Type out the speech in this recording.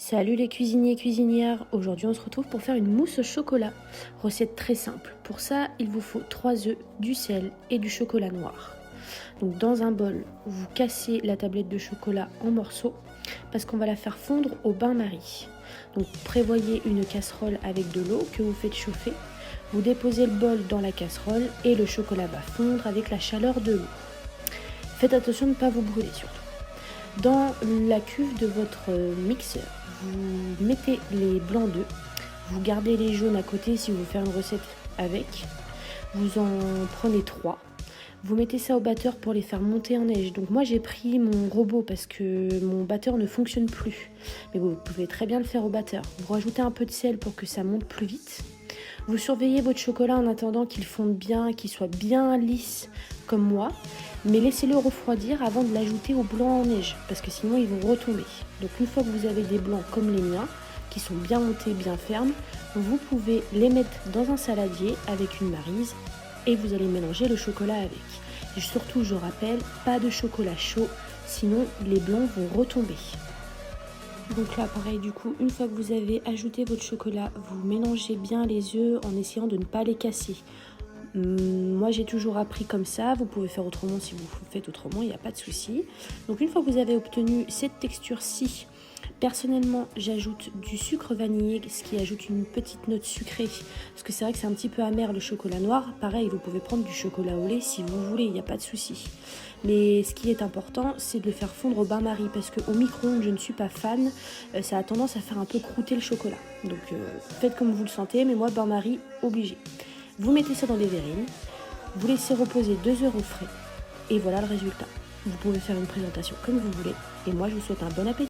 Salut les cuisiniers et cuisinières, aujourd'hui on se retrouve pour faire une mousse au chocolat. Recette très simple, pour ça il vous faut 3 œufs, du sel et du chocolat noir. Donc dans un bol, vous cassez la tablette de chocolat en morceaux parce qu'on va la faire fondre au bain-marie. Donc prévoyez une casserole avec de l'eau que vous faites chauffer. Vous déposez le bol dans la casserole et le chocolat va fondre avec la chaleur de l'eau. Faites attention de ne pas vous brûler surtout. Dans la cuve de votre mixeur, vous mettez les blancs d'œufs, vous gardez les jaunes à côté si vous voulez faire une recette avec, vous en prenez 3, vous mettez ça au batteur pour les faire monter en neige. Donc moi j'ai pris mon robot parce que mon batteur ne fonctionne plus, mais vous pouvez très bien le faire au batteur. Vous rajoutez un peu de sel pour que ça monte plus vite. Vous surveillez votre chocolat en attendant qu'il fonde bien, qu'il soit bien lisse comme moi, mais laissez-le refroidir avant de l'ajouter aux blancs en neige, parce que sinon ils vont retomber. Donc une fois que vous avez des blancs comme les miens, qui sont bien montés, bien fermes, vous pouvez les mettre dans un saladier avec une maryse et vous allez mélanger le chocolat avec. Et surtout, je rappelle, pas de chocolat chaud, sinon les blancs vont retomber. Donc là, pareil, du coup, une fois que vous avez ajouté votre chocolat, vous mélangez bien les œufs en essayant de ne pas les casser. Moi, j'ai toujours appris comme ça. Vous pouvez faire autrement si vous faites autrement, il n'y a pas de souci. Donc une fois que vous avez obtenu cette texture-ci, personnellement, j'ajoute du sucre vanillé, ce qui ajoute une petite note sucrée. Parce que c'est vrai que c'est un petit peu amer le chocolat noir. Pareil, vous pouvez prendre du chocolat au lait si vous voulez, il n'y a pas de souci. Mais ce qui est important, c'est de le faire fondre au bain-marie. Parce qu'au micro-ondes, je ne suis pas fan. Ça a tendance à faire un peu croûter le chocolat. Donc faites comme vous le sentez, mais moi, bain-marie, obligé. Vous mettez ça dans des verrines. Vous laissez reposer 2 heures au frais. Et voilà le résultat. Vous pouvez faire une présentation comme vous voulez. Et moi, je vous souhaite un bon appétit.